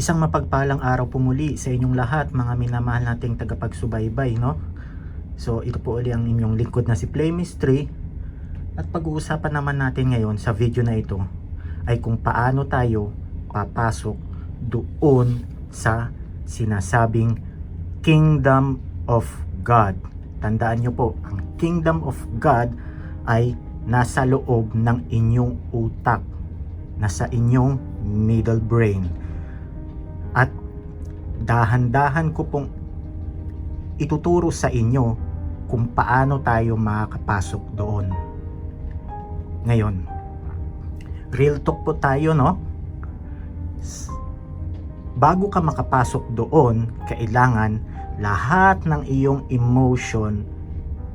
Isang mapagpalang araw po muli sa inyong lahat, mga minamahal nating tagapagsubaybay, no? So, ito po ulit ang inyong lingkod na si Playmistry. At pag-uusapan naman natin ngayon sa video na ito ay kung paano tayo papasok doon sa sinasabing Kingdom of God. Tandaan nyo po, ang Kingdom of God ay nasa loob ng inyong utak, nasa inyong middle brain. At dahan-dahan ko pong ituturo sa inyo kung paano tayo makakapasok doon. Ngayon, real talk po tayo, no? Bago ka makapasok doon, kailangan lahat ng iyong emotion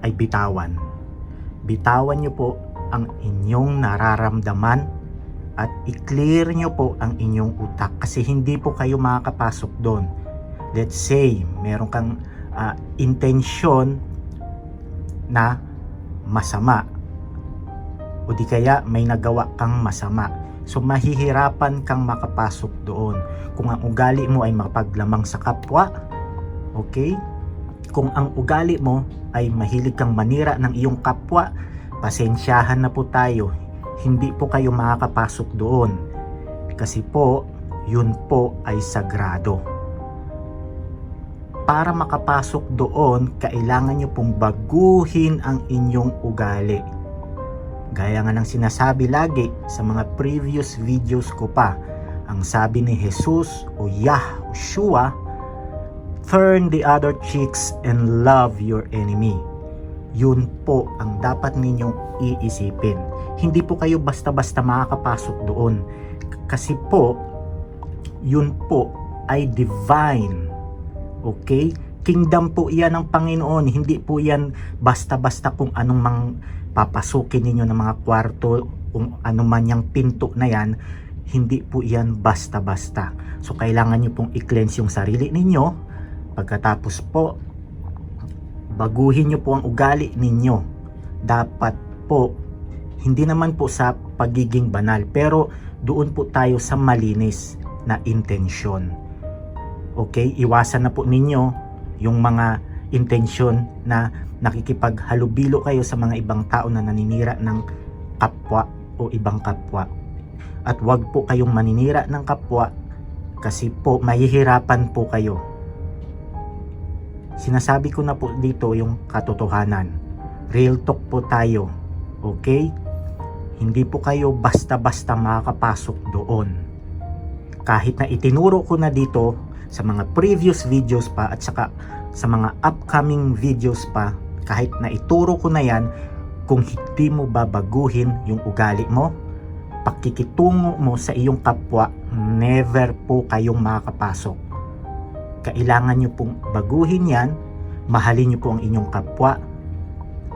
ay bitawan. Bitawan nyo po ang inyong nararamdaman at i-clear nyo po ang inyong utak kasi hindi po kayo makakapasok doon. Let's say, meron kang intensyon na masama o di kaya may nagawa kang masama. So mahihirapan kang makapasok doon. Kung ang ugali mo ay makapaglamang sa kapwa, okay? Kung ang ugali mo ay mahilig kang manira ng iyong kapwa, pasensyahan na po tayo. Hindi po kayo makakapasok doon kasi po yun po ay sagrado. Para makapasok doon, kailangan nyo pong baguhin ang inyong ugali. Gaya nga ng sinasabi lagi sa mga previous videos ko pa, ang sabi ni Jesus o Yahushua, turn the other cheeks and love your enemy. Yun po ang dapat ninyong iisipin. Hindi po kayo basta-basta makakapasok doon. Kasi po, yun po ay divine. Okay? Kingdom po yan ng Panginoon. Hindi po yan basta-basta kung anong papasukin ninyo ng mga kwarto, kung ano man yung pinto na yan. Hindi po yan basta-basta. So, kailangan nyo pong i-cleanse yung sarili ninyo. Pagkatapos po, baguhin nyo po ang ugali ninyo. Dapat po, hindi naman po sa pagiging banal, pero doon po tayo sa malinis na intensyon. Okay? Iwasan na po ninyo yung mga intensyon na nakikipaghalubilo kayo sa mga ibang tao na naninira ng kapwa o ibang kapwa. At wag po kayong maninira ng kapwa kasi po mahihirapan po kayo. Sinasabi ko na po dito yung katotohanan. Real talk po tayo. Okay? Hindi po kayo basta-basta makakapasok doon. Kahit na itinuro ko na dito sa mga previous videos pa at saka sa mga upcoming videos pa, kahit na ituro ko na yan, kung hindi mo babaguhin yung ugali mo, pakikitungo mo sa iyong kapwa, never po kayong makakapasok. Kailangan nyo pong baguhin yan, mahalin nyo po ang inyong kapwa,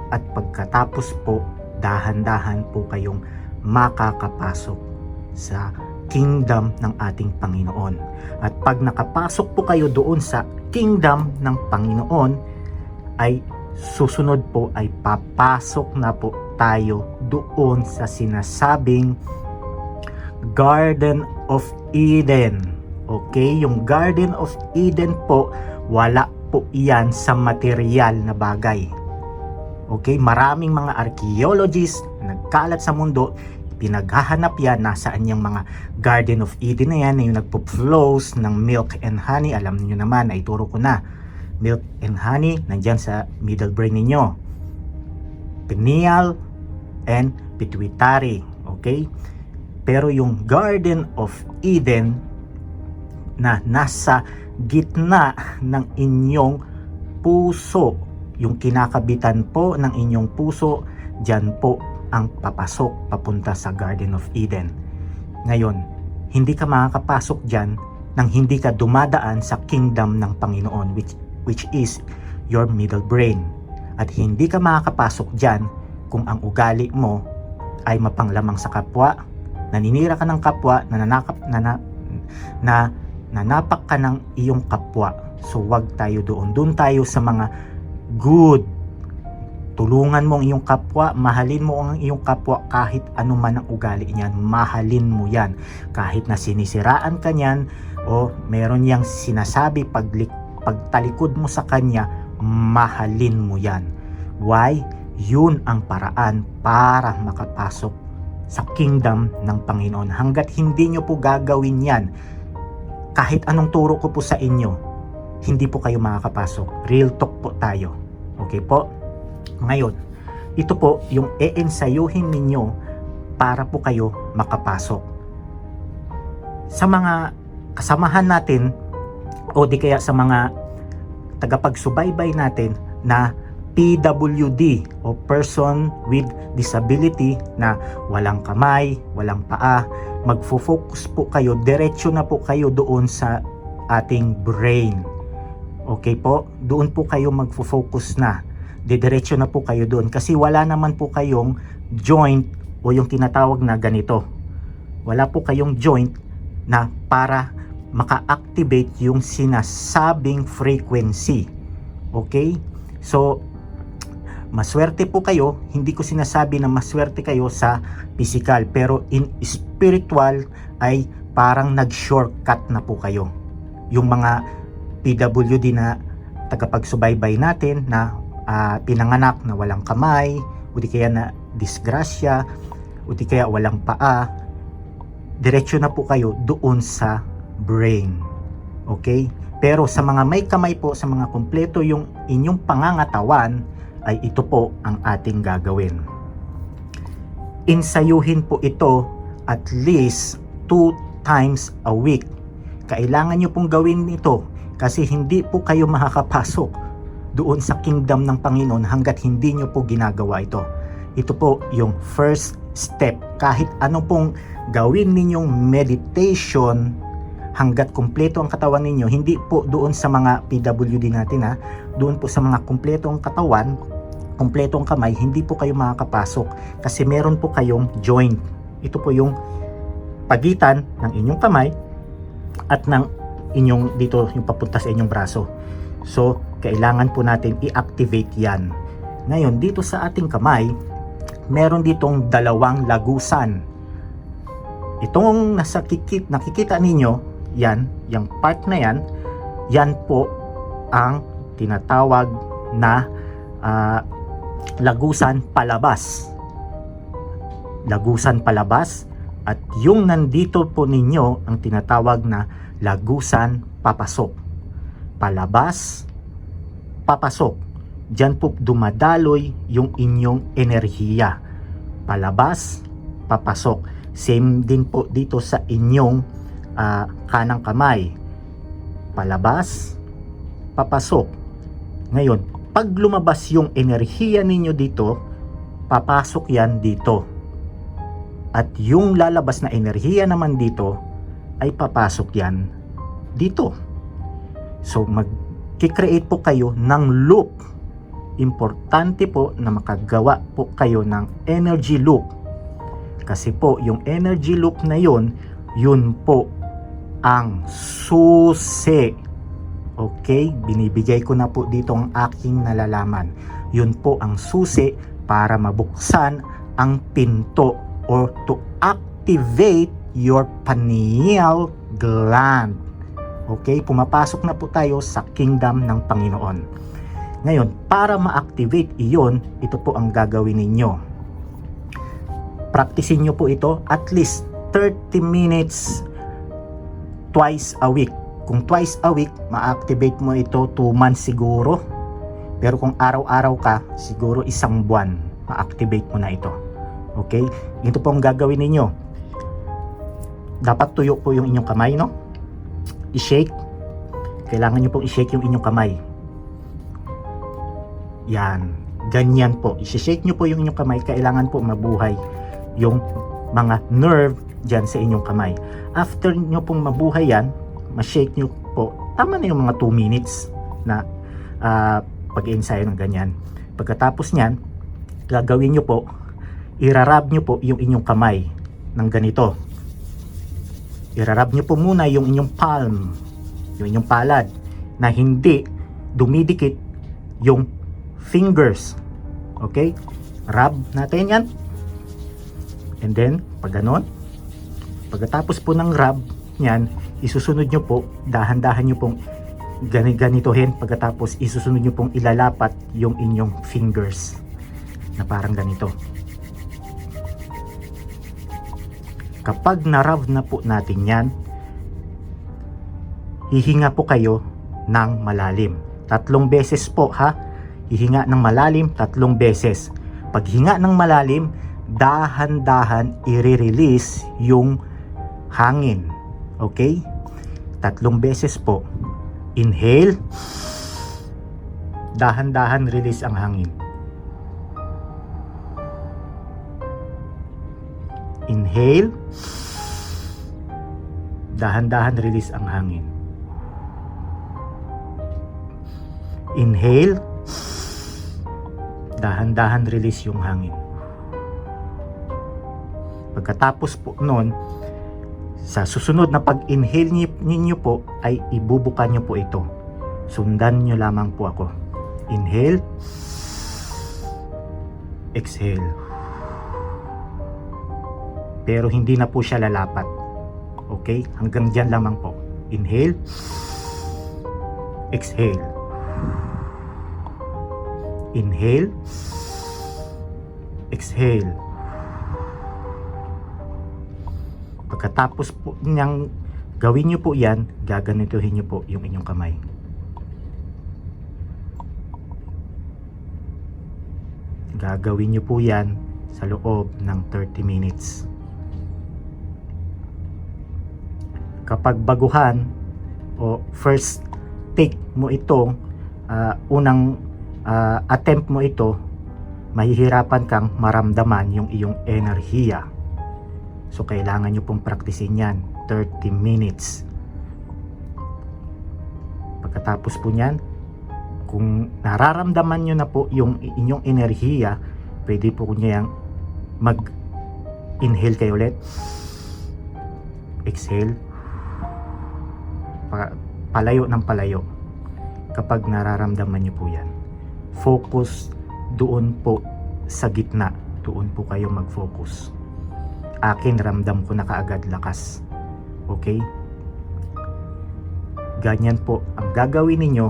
at pagkatapos po, dahan-dahan po kayong makakapasok sa kingdom ng ating Panginoon. At pag nakapasok po kayo doon sa kingdom ng Panginoon, ay susunod po ay papasok na po tayo doon sa sinasabing Garden of Eden. Okay, yung Garden of Eden po, wala po iyan sa material na bagay. Okay, maraming mga archaeologists na nagkalat sa mundo, pinaghahanap yan, nasaan yung mga Garden of Eden na yan, na yung nagpo-flows ng milk and honey. Alam niyo naman, naituro ko na. Milk and honey, nandyan sa middle brain ninyo. Pineal and pituitary. Okay? Pero yung Garden of Eden na nasa gitna ng inyong puso, yung kinakabitan po ng inyong puso, dyan po ang papasok papunta sa Garden of Eden. Ngayon, hindi ka makakapasok dyan nang hindi ka dumadaan sa kingdom ng Panginoon, which is your middle brain. At hindi ka makakapasok dyan kung ang ugali mo ay mapanglamang sa kapwa, naninira ka ng kapwa, nanapak ka ng iyong kapwa. So wag tayo doon. Doon tayo sa mga good Tulungan mo ang iyong kapwa, mahalin mo ang iyong kapwa kahit ano man ang ugali niyan, mahalin mo yan. Kahit na sinisiraan ka niyan o meron niyang sinasabi pagtalikod mo sa kanya, mahalin mo yan. Why? Yun ang paraan para makapasok sa kingdom ng Panginoon. Hanggat hindi nyo po gagawin yan, kahit anong turo ko po sa inyo, hindi po kayo makakapasok. Real talk po tayo. Okay po? Ngayon, ito po yung eensayuhin ninyo para po kayo makapasok. Sa mga kasamahan natin o di kaya sa mga tagapagsubaybay natin na PWD o person with disability na walang kamay, walang paa, magfo-focus po kayo, diretso na po kayo doon sa ating brain. Okay po? Doon po kayo magfo-focus na. Didiretso na po kayo doon kasi wala naman po kayong joint o yung tinatawag na ganito. Wala po kayong joint na para maka-activate yung sinasabing frequency. Okay? So, maswerte po kayo. Hindi ko sinasabi na maswerte kayo sa physical, pero in spiritual ay parang nag-shortcut na po kayo. Yung mga PWD na tagapagsubaybay natin na pinanganak na walang kamay, o di kaya na disgrasya, o di kaya walang paa, diretso na po kayo doon sa brain. Okay? Pero sa mga may kamay po, sa mga kumpleto yung inyong pangangatawan, ay ito po ang ating gagawin. Insayuhin po ito at least 2 times a week. Kailangan nyo pong gawin ito kasi hindi po kayo makakapasok doon sa kingdom ng Panginoon hanggat hindi nyo po ginagawa ito. Ito po yung first step. Kahit ano pong gawin ninyong meditation hanggat kumpleto ang katawan ninyo, hindi po doon sa mga PWD natin doon po sa mga kumpleto ang katawan, kumpleto ang kamay, hindi po kayo makakapasok kasi meron po kayong joint. Ito po yung pagitan ng inyong kamay at ng inyong dito yung papunta sa inyong braso. So, kailangan po natin i-activate yan. Ngayon, dito sa ating kamay, meron ditong 2 lagusan. Itong nakikita ninyo, yan, yung part na yan, yan po ang tinatawag na lagusan palabas. Lagusan palabas. At yung nandito po ninyo, ang tinatawag na lagusan papasok. Palabas, papasok. Diyan po dumadaloy yung inyong enerhiya. Palabas, papasok. Same din po dito sa inyong kanang kamay. Palabas, papasok. Ngayon, pag lumabas yung enerhiya ninyo dito, papasok yan dito. At yung lalabas na enerhiya naman dito, ay papasok yan dito. So, mag-create po kayo ng loop. Importante po na makagawa po kayo ng energy loop. Kasi po, yung energy loop na yun po ang susi. Okay? Binibigay ko na po dito ang aking nalalaman. Yun po ang susi para mabuksan ang pinto or to activate your pineal gland. Okay, pumapasok na po tayo sa kingdom ng Panginoon. Ngayon, para ma-activate iyon, ito po ang gagawin ninyo. Practicein nyo po ito at least 30 minutes twice a week. Kung twice a week, ma-activate mo ito 2 months siguro. Pero kung araw-araw ka, siguro 1 buwan, ma-activate mo na ito. Okay? Ito po ang gagawin ninyo. Dapat tuyo po yung inyong kamay, no? I-shake. Kailangan nyo pong i-shake yung inyong kamay. Yan. Ganyan po. I-shake nyo po yung inyong kamay. Kailangan po mabuhay yung mga nerve dyan sa inyong kamay. After nyo pong mabuhay yan, ma-shake nyo po. Tama na yung mga 2 minutes na pag-ensayo ng ganyan. Pagkatapos nyan, gagawin nyo po, irarab nyo po yung inyong kamay ng ganito. Irarab nyo po muna yung inyong palm, yung inyong palad, na hindi dumidikit yung fingers Okay? Rub natin yan. And then, pag ganon, pagkatapos po ng rub yan, isusunod nyo po, dahan-dahan nyo pong ganitohin. Pagkatapos, isusunod nyo pong ilalapat yung inyong fingers na parang ganito. Kapag na-rub na po natin yan, hihinga po kayo ng malalim. 3 beses po ha. Hihinga ng malalim 3 beses. Pag hinga ng malalim, dahan-dahan i-release yung hangin. Okay? 3 beses po. Inhale. Dahan-dahan release ang hangin. Inhale. Dahan-dahan release ang hangin. Inhale. Dahan-dahan release yung hangin. Pagkatapos po nun, sa susunod na pag-inhale ninyo po ay ibubuka nyo po ito. Sundan nyo lamang po ako. Inhale. Exhale. Pero hindi na po siya lalapat. Okay? Hanggang dyan lamang po. Inhale. Exhale. Inhale. Exhale. Pagkatapos po niyang gawin nyo po yan, gaganituhin nyo po yung inyong kamay. Gagawin nyo po yan sa loob ng 30 minutes. Kapag baguhan o first take mo itong unang attempt mo ito, mahihirapan kang maramdaman yung iyong enerhiya. So kailangan nyo pong praktisin yan 30 minutes. Pagkatapos po nyan, kung nararamdaman nyo na po yung inyong enerhiya, pwede po nyo yung mag-inhale kayo ulit. Exhale. Palayo ng palayo. Kapag nararamdaman nyo po yan, focus doon po sa gitna. Doon po kayo mag-focus. Akin, ramdam ko na kaagad lakas. Okay? Ganyan po ang gagawin ninyo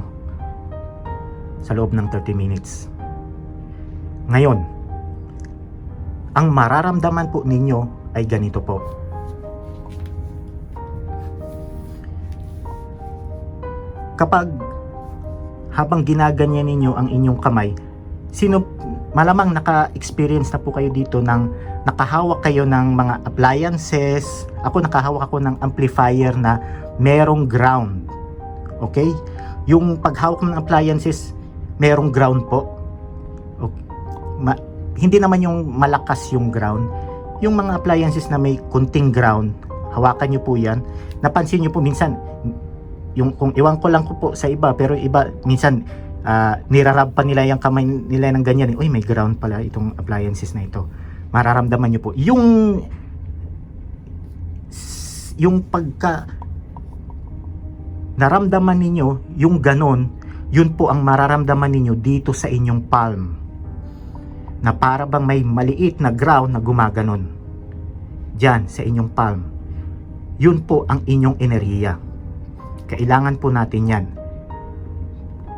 sa loob ng 30 minutes. Ngayon, ang mararamdaman po ninyo ay ganito po. Kapag habang ginaganyan ninyo ang inyong kamay, malamang naka-experience na po kayo dito ng nakahawak kayo ng mga appliances. Ako, nakahawak ako ng amplifier na merong ground. Okay? Yung paghawak ng appliances, merong ground po. Okay. Hindi naman yung malakas yung ground. Yung mga appliances na may kunting ground, hawakan nyo po yan. Napansin nyo po minsan, kung iwan ko lang ko po sa iba, pero iba minsan nirarab pa nila yung kamay nila ng ganyan. Uy, may ground pala itong appliances na ito. Mararamdaman nyo po yung pagka naramdaman ninyo yung ganon, yun po ang mararamdaman ninyo dito sa inyong palm, na para bang may maliit na ground na gumaganon dyan sa inyong palm. Yun po ang inyong enerhiya. Kailangan po natin yan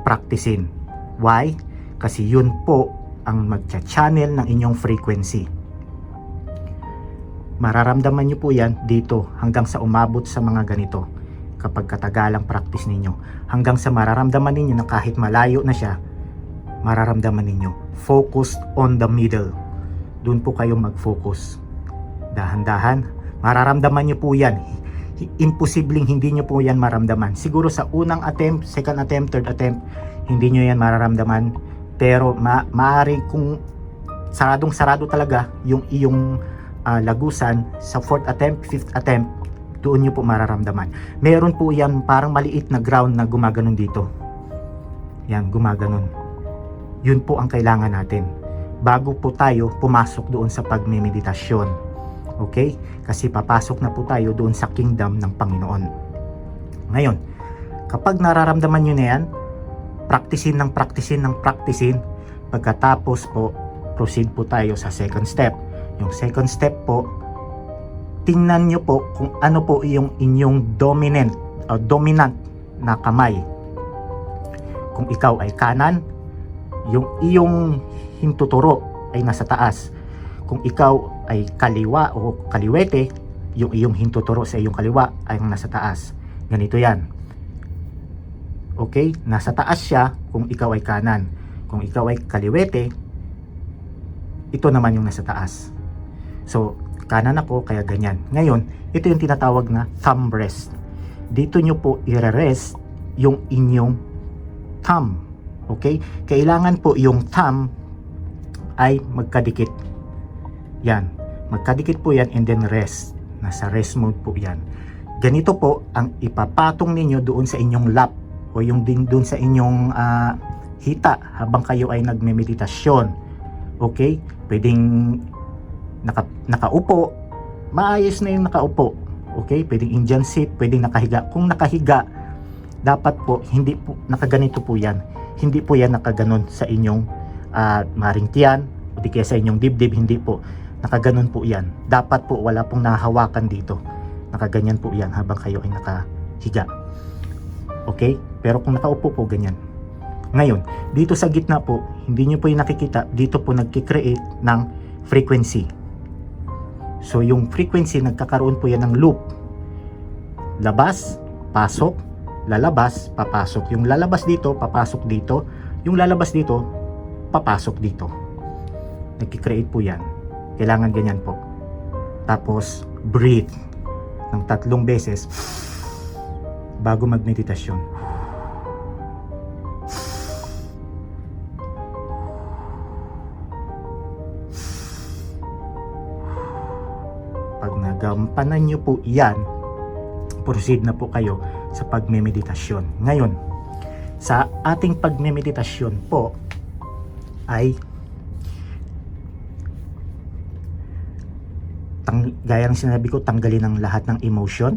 practicein. Why? Kasi yun po ang magcha-channel ng inyong frequency. Mararamdaman nyo po yan dito hanggang sa umabot sa mga ganito. Kapag katagalang practice ninyo, hanggang sa mararamdaman ninyo na kahit malayo na siya, mararamdaman ninyo. Focus on the middle. Doon po kayo mag-focus. Dahan-dahan, mararamdaman nyo po yan. Imposibleng hindi nyo po yan maramdaman. Siguro sa unang attempt, second attempt, third attempt, hindi nyo yan mararamdaman. Pero maaari kung saradong-sarado talaga yung iyong lagusan, sa 4th attempt, 5th attempt, doon nyo po mararamdaman. Meron po yan parang maliit na ground na gumaganon dito. Yan, gumaganon. Yun po ang kailangan natin bago po tayo pumasok doon sa pagmemeditasyon. Okay? Kasi papasok na po tayo doon sa kingdom ng Panginoon. Ngayon, kapag nararamdaman nyo na yan, praktisin. Pagkatapos po, proceed po tayo sa second step. Yung second step po, tingnan nyo po kung ano po yung inyong dominant na kamay. Kung ikaw ay kanan, yung iyong hintuturo ay nasa taas. Kung ikaw ay kaliwa o kaliwete, yung iyong hintuturo sa iyong kaliwa ay nasa taas. Ganito yan. Okay? Nasa taas siya kung ikaw ay kanan. Kung ikaw ay kaliwete, ito naman yung nasa taas. So, kanan ako, kaya ganyan. Ngayon, ito yung tinatawag na thumb rest. Dito nyo po i-rest yung inyong thumb. Okay? Kailangan po yung thumb ay magkadikit. Yan. Magkadikit po yan and then rest. Nasa rest mode po yan. Ganito po ang ipapatong ninyo doon sa inyong lap o yung din doon sa inyong hita habang kayo ay nagmemeditasyon. Okay? Pwedeng nakaupo. Maayos na yung nakaupo. Okay? Pwedeng Indian sit, pwedeng nakahiga. Kung nakahiga, dapat po, hindi po, nakaganito po yan. Hindi po yan nakaganon sa inyong maring tiyan, o di kaya sa inyong dibdib, hindi po. Nakaganon po yan. Dapat po, wala pong nahawakan dito. Nakaganyan po yan habang kayo ay nakahiga. Okay? Pero kung nakaupo po, ganyan. Ngayon, dito sa gitna po, hindi nyo po yung nakikita, dito po nagkikreate ng frequency. So, yung frequency, nagkakaroon po yan ng loop. Labas, pasok, lalabas, papasok. Yung lalabas dito, papasok dito. Yung lalabas dito, papasok dito. Nagkikreate po yan. Kailangan ganyan po. Tapos, breathe ng 3 beses bago magmeditasyon. Pag nagampanan nyo po yan, proceed na po kayo sa pagmemeditasyon. Ngayon, sa ating pagmemeditasyon po ay gaya ng sinabi ko, tanggalin ang lahat ng emotion.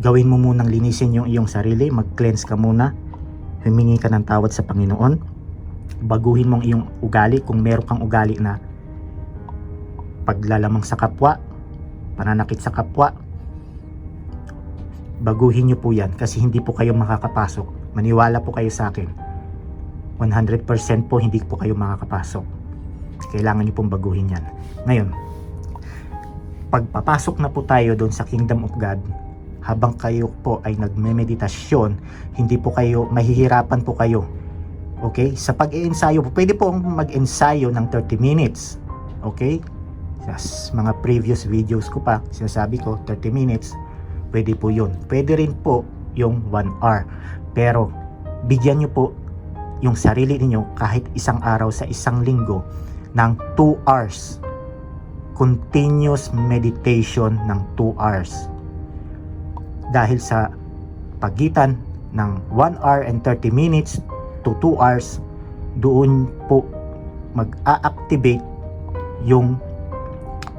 Gawin mo munang linisin yung iyong sarili, mag-cleanse ka muna, humingi ka ng tawad sa Panginoon, baguhin mong iyong ugali kung meron kang ugali na paglalamang sa kapwa, pananakit sa kapwa. Baguhin nyo po yan kasi hindi po kayo makakapasok. Maniwala po kayo sa akin, 100% po hindi po kayo makakapasok. Kailangan nyo pong baguhin yan. Ngayon, pagpapasok na po tayo doon sa Kingdom of God, habang kayo po ay nagmemeditasyon, hindi po kayo, mahihirapan po kayo. Okay? Sa pag-iensayo po, pwede po mag-ensayo ng 30 minutes. Okay? Sa mga previous videos ko pa, sinasabi ko, 30 minutes, pwede po yun. Pwede rin po yung 1 hour. Pero, bigyan nyo po yung sarili niyo kahit isang araw sa isang linggo ng 2 hours. Continuous meditation ng 2 hours. Dahil sa pagitan ng 1 hour and 30 minutes to 2 hours, doon po mag-a-activate yung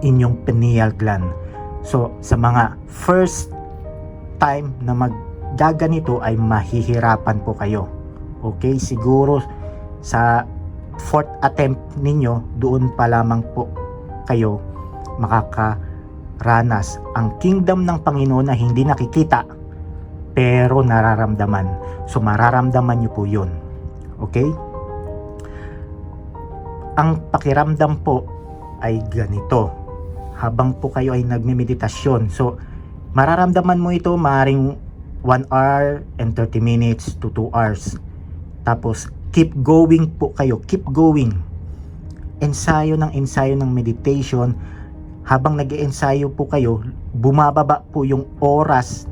inyong pineal gland. So, sa mga first time na maggaganito ay mahihirapan po kayo. Okay? Siguro sa 4th attempt ninyo, doon pa lamang po kayo makakaranas ang kingdom ng Panginoon na hindi nakikita pero nararamdaman. So mararamdaman nyo po yun. Okay? Ang pakiramdam po ay ganito habang po kayo ay nagmemeditasyon. So mararamdaman mo ito maaaring 1 hour and 30 minutes to 2 hours. Tapos keep going po kayo, keep going. Ensayo ng meditation. Habang nag-iensayo po kayo, bumababa po yung oras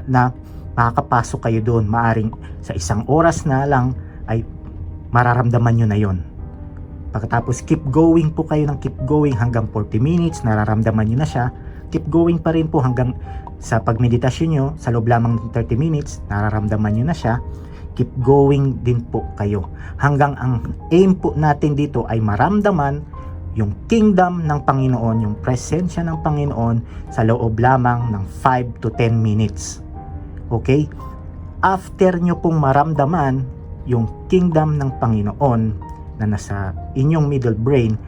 na makakapasok kayo doon. Maaring sa 1 oras na lang ay mararamdaman nyo na yon. Pagkatapos keep going po kayo ng keep going hanggang 40 minutes, nararamdaman nyo na siya. Keep going pa rin po hanggang sa pagmeditasyon nyo, sa loob lamang ng 30 minutes, nararamdaman nyo na siya. Keep going din po kayo. Hanggang ang aim po natin dito ay maramdaman yung kingdom ng Panginoon, yung presensya ng Panginoon sa loob lamang ng 5 to 10 minutes. Okay? After nyo pong maramdaman yung kingdom ng Panginoon na nasa inyong middle brain,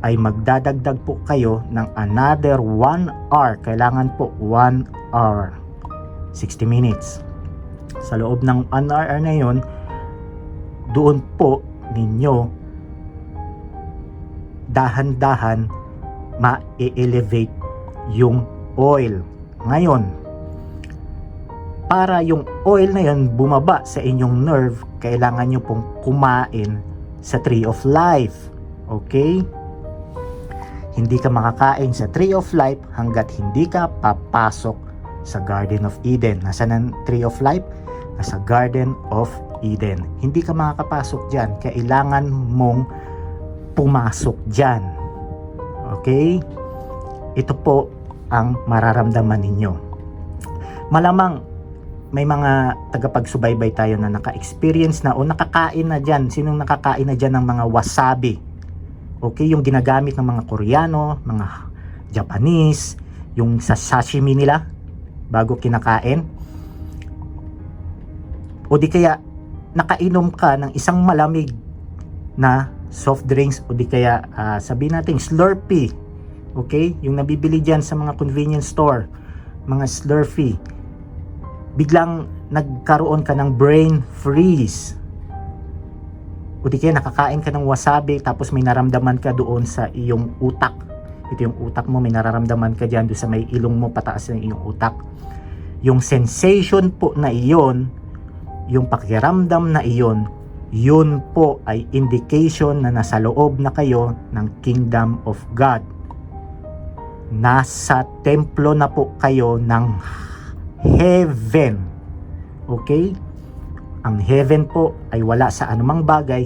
ay magdadagdag po kayo ng another 1 hour. Kailangan po 1 hour, 60 minutes. Sa loob ng 1 hour na yon, doon po ninyo dahan-dahan ma-elevate yung oil. Ngayon, para yung oil na yun bumaba sa inyong nerve, kailangan nyo pong kumain sa Tree of Life. Okay? Hindi ka makakain sa Tree of Life hanggat hindi ka papasok sa Garden of Eden. Nasaan ang Tree of Life? Nasa Garden of Eden. Hindi ka makakapasok dyan. Kailangan mong pumasok dyan. Okay? Ito po ang mararamdaman ninyo. Malamang may mga tagapagsubaybay tayo na naka-experience na o nakakain na dyan. Sinong nakakain na dyan ng mga wasabi? Okay, yung ginagamit ng mga Koreano, mga Japanese, yung sa sashimi nila bago kinakain. O di kaya nakainom ka ng isang malamig na soft drinks, o di kaya sabihin natin Slurpee. Okay, yung nabibili dyan sa mga convenience store, mga Slurpee. Biglang nagkaroon ka ng brain freeze. O di kaya nakakain ka ng wasabi tapos may naramdaman ka doon sa iyong utak. Ito yung utak mo, may nararamdaman ka dyan doon sa may ilong mo, pataas ng iyong utak. Yung sensation po na iyon, yung pakiramdam na iyon, yun po ay indication na nasa loob na kayo ng Kingdom of God. Nasa templo na po kayo ng heaven. Okay? Ang heaven po ay wala sa anumang bagay,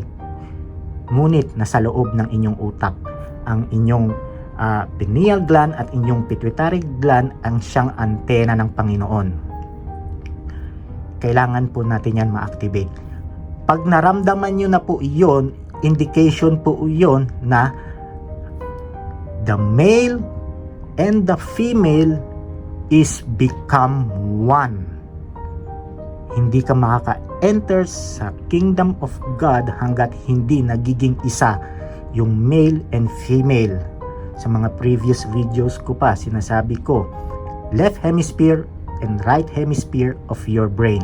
ngunit nasa loob ng inyong utak. Ang inyong pineal gland at inyong pituitary gland ang siyang antena ng Panginoon. Kailangan po natin yan ma-activate. Pag naramdaman nyo na po iyon, indication po iyon na the male and the female is become one. Hindi ka makaka-enter sa Kingdom of God hanggat hindi nagiging isa yung male and female. Sa mga previous videos ko pa, sinasabi ko, left hemisphere and right hemisphere of your brain.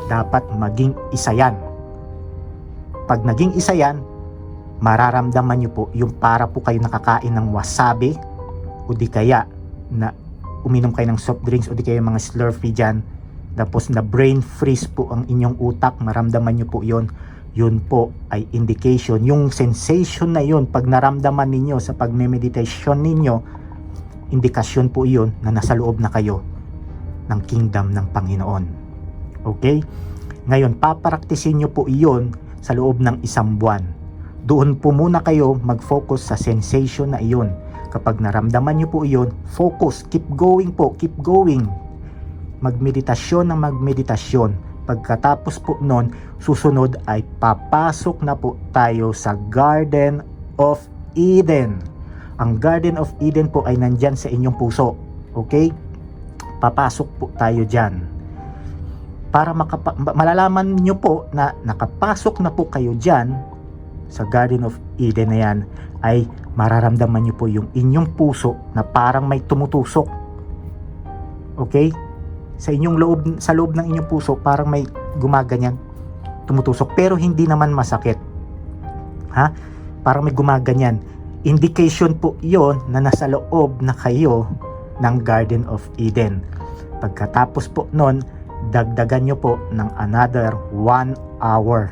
Dapat maging isa yan. Pag naging isa yan, mararamdaman nyo po yung para po kayo nakakain ng wasabi, o di kaya na uminom kayo ng soft drinks, o di kaya mga Slurpee dyan, tapos na brain freeze po ang inyong utak, maramdaman nyo po yon. Yun po ay indication, yung sensation na yun, pag naramdaman ninyo sa pagme-meditation ninyo, indikasyon po yun na nasa loob na kayo ng kingdom ng Panginoon. Okay? Ngayon, paparaktisin nyo po iyon sa loob ng 1 buwan. Doon po muna kayo mag-focus sa sensation na iyon. Kapag naramdaman nyo po iyon, focus, keep going po, keep going. Magmeditasyon ng magmeditasyon. Pagkatapos po nun, susunod ay papasok na po tayo sa Garden of Eden. Ang Garden of Eden po ay nandyan sa inyong puso. Okay? Papasok po tayo dyan. Para malalaman nyo po na nakapasok na po kayo dyan sa Garden of Eden na yan, ay mararamdaman nyo po yung inyong puso na parang may tumutusok. Okay? Sa loob ng inyong puso, parang may gumaganyan, tumutusok, pero hindi naman masakit. Ha? Parang may gumaganyan. Indication po 'yon na nasa loob na kayo ng Garden of Eden. Pagkatapos po nun, dagdagan nyo po ng another 1 hour.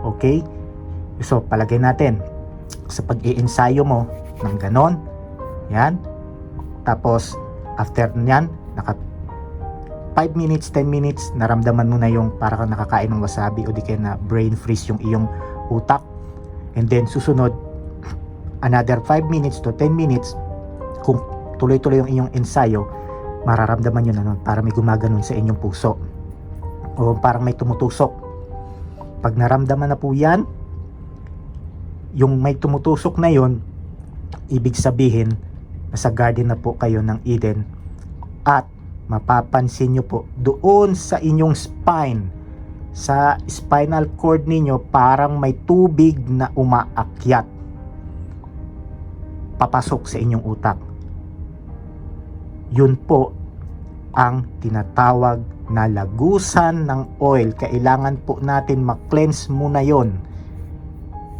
Okay? So, palagay natin sa pag-iensayo mo ng ganon, yan. Tapos, after nyan, 5 minutes, 10 minutes, naramdaman mo na yung para kang nakakain ng wasabi o di kaya na brain freeze yung iyong utak. And then susunod, another 5 minutes to 10 minutes, kung tuloy-tuloy yung inyong ensayo, mararamdaman nyo na nun, para may gumaganon sa inyong puso. O parang may tumutusok. Pag naramdaman na po yan, yung may tumutusok na yon, ibig sabihin, nasa garden na po kayo ng Eden. At mapapansin nyo po doon sa inyong spine, sa spinal cord ninyo parang may tubig na umaakyat papasok sa inyong utak. Yun po ang tinatawag na lagusan ng oil. Kailangan po natin ma-cleanse muna yon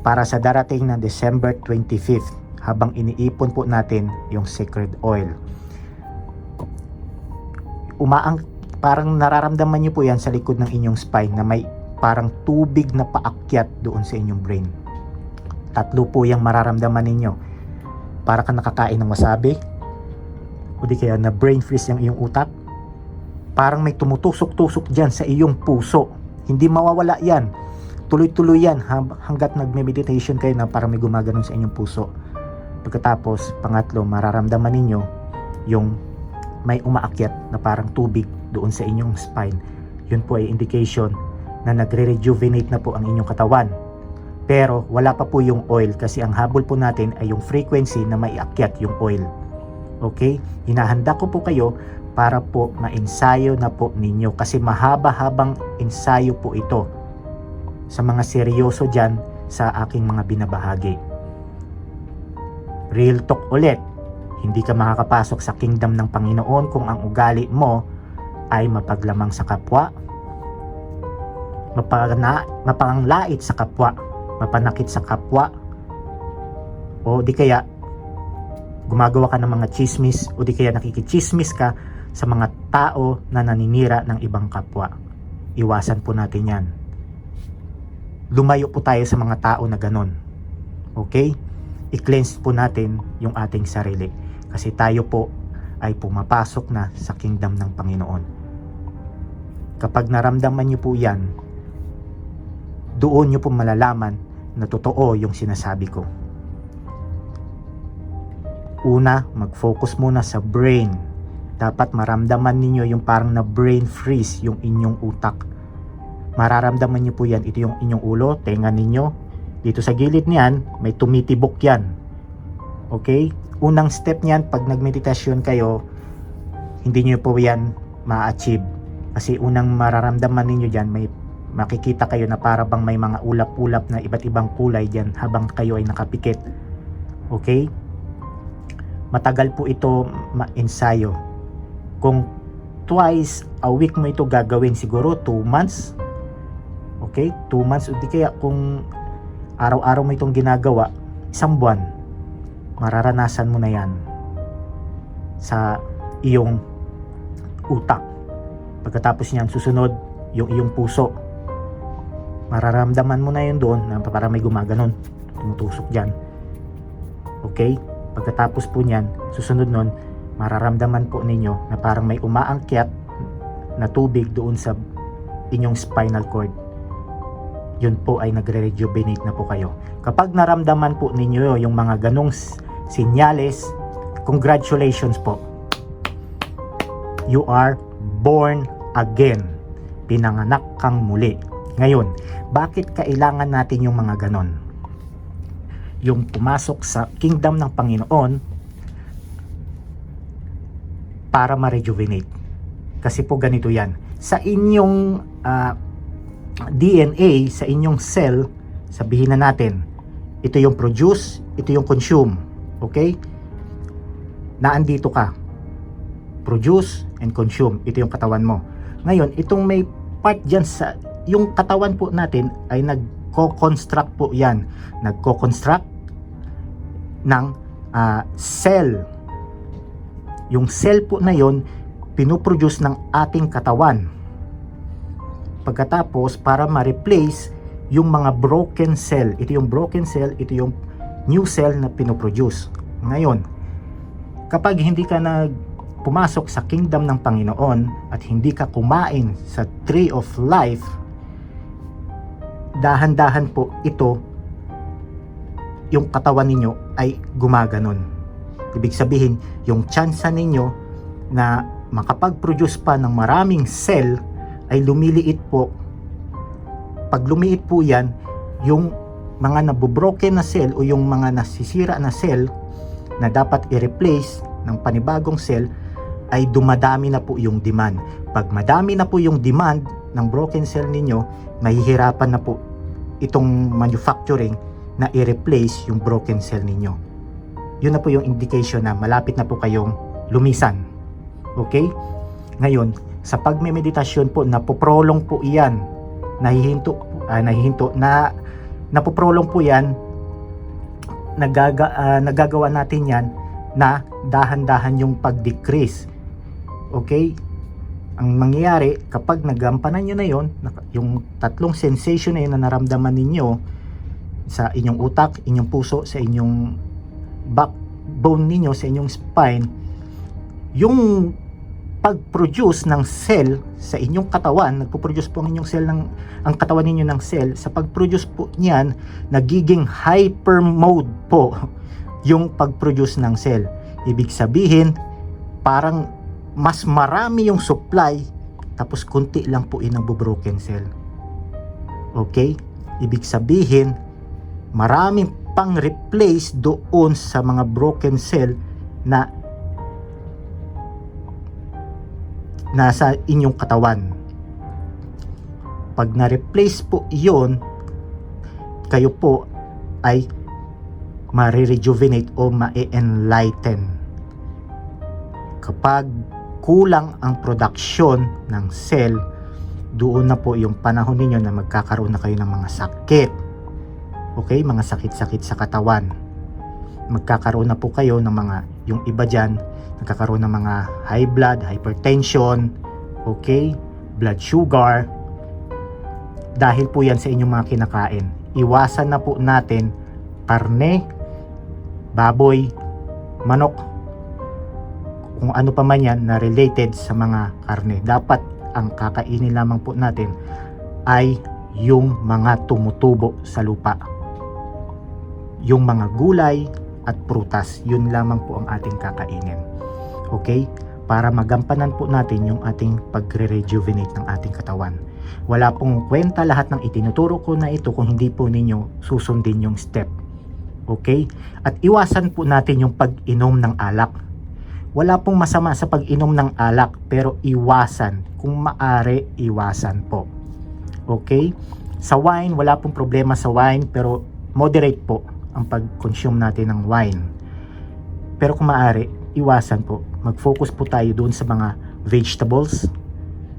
para sa darating na December 25th habang iniipon po natin yung sacred oil. Parang nararamdaman nyo po yan sa likod ng inyong spine na may parang tubig na paakyat doon sa inyong brain. 3 po yung mararamdaman ninyo. Para ka nakakain ng wasabi, o di kaya na brain freeze yung iyong utak. Parang may tumutusok-tusok dyan sa iyong puso. Hindi mawawala yan. Tuloy-tuloy yan hanggat nagme-meditation kayo na parang may gumaganon sa inyong puso. Pagkatapos, pangatlo, mararamdaman ninyo yung may umaakyat na parang tubig doon sa inyong spine. Yun po ay indication na nagre-rejuvenate na po ang inyong katawan. Pero wala pa po yung oil kasi ang habol po natin ay yung frequency na maiakyat yung oil. Okay? Hinahanda ko po kayo para po ma-ensayo na po ninyo kasi mahaba-habang ensayo po ito sa mga seryoso dyan sa aking mga binabahagi. Real talk ulit, hindi ka makakapasok sa kingdom ng Panginoon kung ang ugali mo ay mapaglamang sa kapwa, mapanglait sa kapwa, mapanakit sa kapwa, o di kaya gumagawa ka ng mga chismis, o di kaya nakikichismis ka sa mga tao na naninira ng ibang kapwa. Iwasan po natin yan. Lumayo po tayo sa mga tao na ganon. Okay? I-cleanse po natin yung ating sarili kasi tayo po ay pumapasok na sa kingdom ng Panginoon. Kapag naramdaman nyo po yan, doon nyo po malalaman na totoo yung sinasabi ko. Una, mag-focus muna sa brain. Dapat maramdaman ninyo yung parang na brain freeze yung inyong utak. Mararamdaman nyo po yan. Ito yung inyong ulo, tenga ninyo. Dito sa gilid niyan, may tumitibok yan. Okay? Unang step niyan, pag nagmeditasyon kayo, hindi nyo po yan ma-achieve. Kasi unang mararamdaman ninyo dyan, may makikita kayo na para bang may mga ulap-ulap na iba't ibang kulay dyan habang kayo ay nakapikit. Okay? Matagal po ito ma-ensayo. Kung twice a week mo ito gagawin, siguro 2 months. Okay? 2 months. O di kaya kung araw-araw mo itong ginagawa, 1 buwan, mararanasan mo na yan sa iyong utak. Pagkatapos niyan, susunod yung iyong puso. Mararamdaman mo na yun doon na parang may gumaganon, tumutusok dyan. Okay? Pagkatapos po niyan, susunod nun, mararamdaman po ninyo na parang may umaangkyat na tubig doon sa inyong spinal cord. Yun po ay nagre-rejuvenate na po kayo. Kapag naramdaman po ninyo yung mga ganong sinyales, congratulations po. You are born again. Pinanganak kang muli. Ngayon, bakit kailangan natin yung mga ganon? Yung pumasok sa kingdom ng Panginoon para ma-rejuvenate. Kasi po ganito yan. Sa inyong DNA, sa inyong cell, sabihin na natin, ito yung produce, ito yung consume. Okay? Naandito ka. Produce and consume. Ito yung katawan mo. Ngayon, itong may part dyan sa yung katawan po natin ay nagko-construct po yan. Nagko-construct ng cell. Yung cell po na yon pinoproduce ng ating katawan. Pagkatapos, para ma-replace yung mga broken cell. Ito yung broken cell, ito yung new cell na pinoproduce. Ngayon, kapag hindi ka pumasok sa kingdom ng Panginoon at hindi ka kumain sa tree of life, dahan-dahan po ito, yung katawan ninyo ay gumaganon. Ibig sabihin, yung tsansa ninyo na makapag-produce pa ng maraming cell ay lumiliit po. Pag lumiit po yan, yung mga nabobroken na cell o yung mga nasisira na cell na dapat i-replace ng panibagong cell ay dumadami na po yung demand. Pag madami na po yung demand ng broken cell ninyo, mahihirapan na po itong manufacturing na i-replace yung broken cell ninyo. Yun na po yung indication na malapit na po kayong lumisan. Okay? Ngayon, sa pagmemeditasyon po, napoprolong po iyan. Napoprolong po yan. Nagagawa natin yan na dahan-dahan yung pag-decrease. Okay? Ang mangyayari, kapag nagampanan nyo na yon, yung tatlong sensation na yun na naramdaman ninyo sa inyong utak, inyong puso, sa inyong backbone ninyo, sa inyong spine, yung pag-produce ng cell sa inyong katawan, nagpo-produce po ang inyong cell ang katawan ninyo ng cell, sa pag-produce po niyan, nagiging hyper mode po yung pag-produce ng cell. Ibig sabihin, parang mas marami yung supply, tapos kunti lang po yung broken cell. Okay? Ibig sabihin, maraming pang replace doon sa mga broken cell na nasa inyong katawan. Pag na-replace po iyon, kayo po ay ma-rejuvenate o ma-enlighten. Kapag kulang ang production ng cell, doon na po yung panahon ninyo na magkakaroon na kayo ng mga sakit. Okay? Mga sakit-sakit sa katawan. Magkakaroon na po kayo ng mga, yung iba dyan, nagkakaroon ng mga high blood, hypertension, okay? Blood sugar. Dahil po yan sa inyong mga kinakain. Iwasan na po natin karne, baboy, manok, kung ano pa man yan na related sa mga karne. Dapat ang kakainin lamang po natin ay yung mga tumutubo sa lupa. Yung mga gulay at prutas, yun lamang po ang ating kakainin. Okay? Para magampanan po natin yung ating pagre-rejuvenate ng ating katawan. Wala pong kwenta lahat ng itinuturo ko na ito kung hindi po ninyo susundin yung step. Okay? At iwasan po natin yung pag-inom ng alak. Wala pong masama sa pag-inom ng alak, pero iwasan. Kung maaari, iwasan po. Okay? Sa wine, wala pong problema sa wine, pero moderate po ang pag-consume natin ng wine. Pero kung maaari, iwasan po. Mag-focus po tayo doon sa mga vegetables,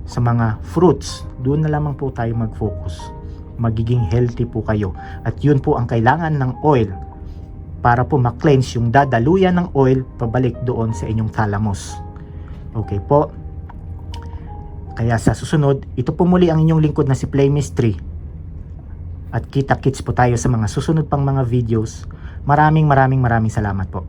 sa mga fruits. Doon na lamang po tayo mag-focus. Magiging healthy po kayo. At yun po ang kailangan ng oil, para po ma-cleanse yung dadaluyan ng oil pabalik doon sa inyong thalamus. Okay po? Kaya sa susunod, ito po muli ang inyong lingkod na si Play Mystery. At kita-kits po tayo sa mga susunod pang mga videos. Maraming salamat po.